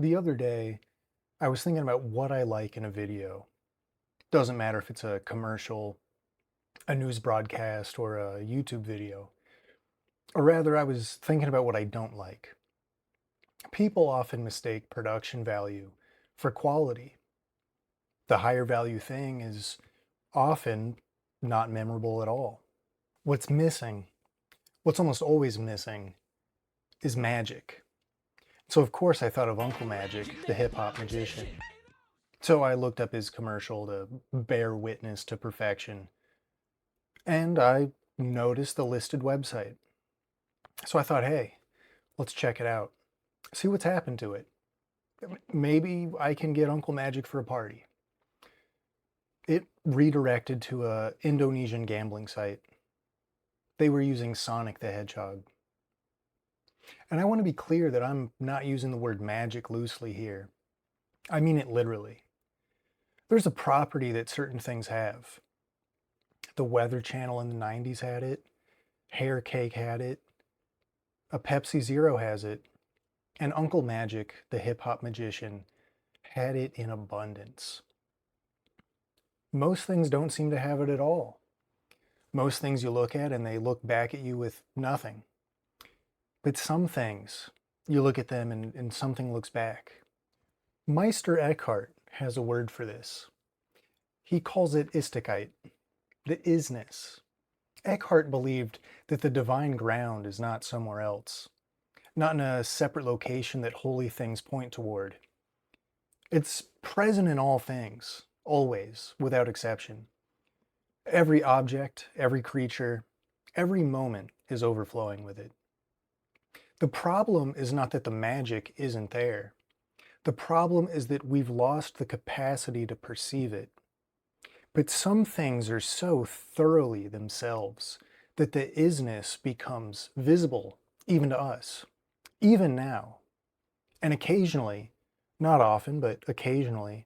The other day, I was thinking about what I like in a video. Doesn't matter if it's a commercial, a news broadcast, or a YouTube video. Or rather, I was thinking about what I don't like. People often mistake production value for quality. The higher value thing is often not memorable at all. What's missing, what's almost always missing, is magic. So, of course, I thought of Uncle Magic, the hip hop magician. So I looked up his commercial to bear witness to perfection, and I noticed the listed website. So I thought, hey, let's check it out, see what's happened to it. Maybe I can get Uncle Magic for a party. It redirected to a Indonesian gambling site. They were using Sonic the Hedgehog. And I want to be clear that I'm not using the word magic loosely here. I mean it literally. There's a property that certain things have. The Weather Channel in the 90s had it, Hair Cake had it, a Pepsi Zero has it, and Uncle Magic, the hip hop magician, had it in abundance. Most things don't seem to have it at all. Most things you look at and they look back at you with nothing. But some things, you look at them and something looks back. Meister Eckhart has a word for this. He calls it istigkeit, the isness. Eckhart believed that the divine ground is not somewhere else, not in a separate location that holy things point toward. It's present in all things, always, without exception. Every object, every creature, every moment is overflowing with it. The problem is not that the magic isn't there. The problem is that we've lost the capacity to perceive it. But some things are so thoroughly themselves that the isness becomes visible even to us, even now. And occasionally, not often, but occasionally,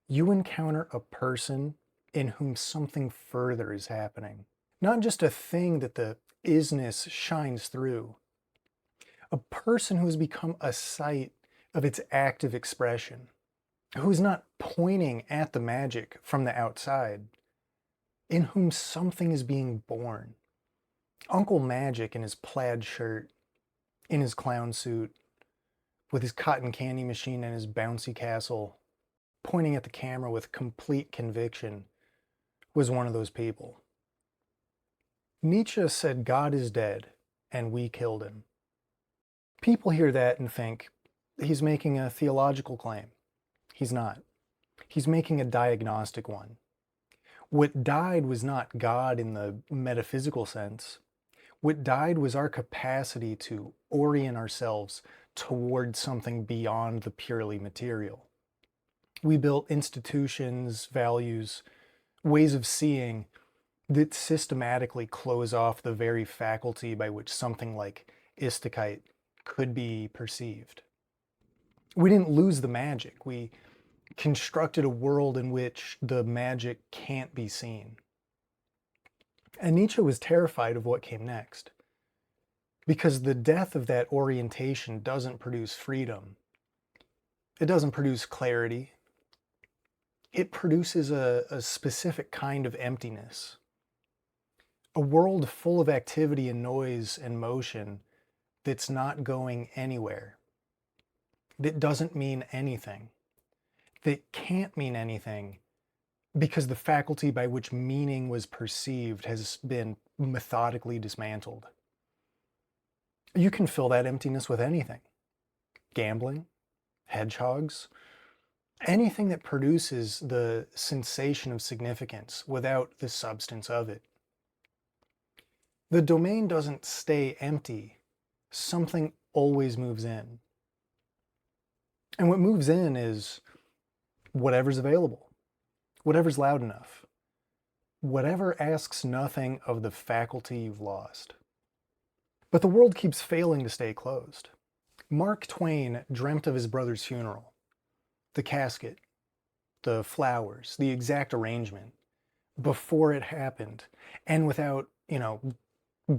you encounter a person in whom something further is happening. Not just a thing that the isness shines through. A person who has become a site of its active expression, who is not pointing at the magic from the outside, in whom something is being born. Uncle Magic in his plaid shirt, in his clown suit, with his cotton candy machine and his bouncy castle, pointing at the camera with complete conviction, was one of those people. Nietzsche said God is dead and we killed him. People hear that and think he's making a theological claim. He's not. He's making a diagnostic one. What died was not God in the metaphysical sense. What died was our capacity to orient ourselves toward something beyond the purely material. We built institutions, values, ways of seeing that systematically close off the very faculty by which something like istigkeit could be perceived. We didn't lose the magic. We constructed a world in which the magic can't be seen. And Nietzsche was terrified of what came next, because the death of that orientation doesn't produce freedom. It doesn't produce clarity. It produces a specific kind of emptiness. A world full of activity and noise and motion that's not going anywhere, that doesn't mean anything, that can't mean anything because the faculty by which meaning was perceived has been methodically dismantled. You can fill that emptiness with anything. Gambling, hedgehogs, anything that produces the sensation of significance without the substance of it. The domain doesn't stay empty. Something always moves in. And what moves in is whatever's available, whatever's loud enough, whatever asks nothing of the faculty you've lost. But the world keeps failing to stay closed. Mark Twain dreamt of his brother's funeral, the casket, the flowers, the exact arrangement, before it happened, and without,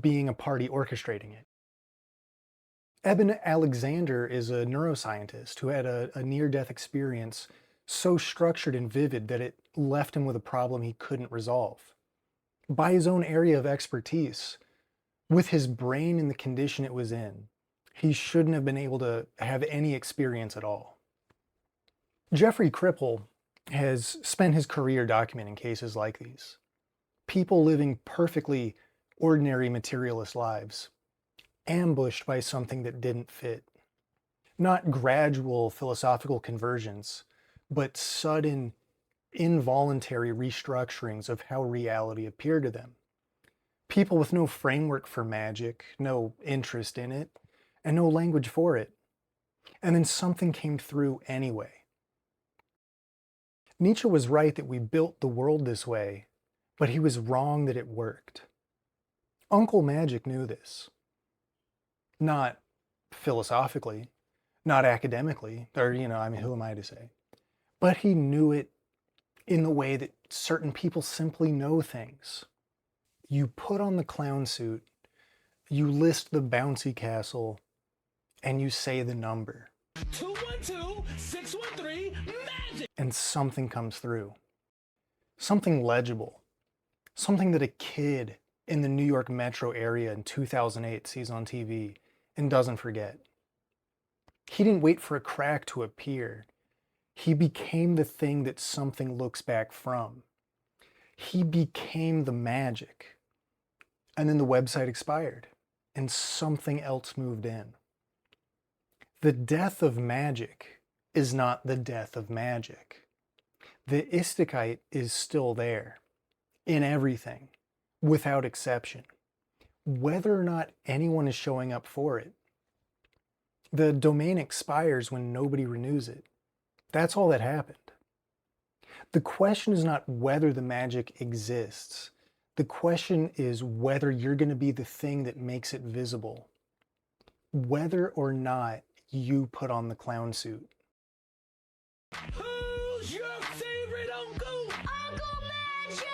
being a party orchestrating it. Eben Alexander is a neuroscientist who had a near-death experience so structured and vivid that it left him with a problem he couldn't resolve. By his own area of expertise, with his brain in the condition it was in, he shouldn't have been able to have any experience at all. Jeffrey Kripal has spent his career documenting cases like these. People living perfectly ordinary materialist lives, ambushed by something that didn't fit. Not gradual philosophical conversions, but sudden, involuntary restructurings of how reality appeared to them. People with no framework for magic, no interest in it, and no language for it. And then something came through anyway. Nietzsche was right that we built the world this way, but he was wrong that it worked. Uncle Magic knew this. Not philosophically, not academically, or, who am I to say? But he knew it in the way that certain people simply know things. You put on the clown suit, you list the bouncy castle, and you say the number. 212-613 magic! And something comes through. Something legible. Something that a kid in the New York metro area in 2008 sees on TV and doesn't forget. He didn't wait for a crack to appear. He became the thing that something looks back from. He became the magic. And then the website expired and something else moved in. The death of magic is not the death of magic. The istikite is still there, in everything, without exception, whether or not anyone is showing up for it. The domain expires when nobody renews it. That's all that happened. The question is not whether the magic exists. The question is whether you're going to be the thing that makes it visible. Whether or not you put on the clown suit. Who's your favorite uncle? Uncle Magic!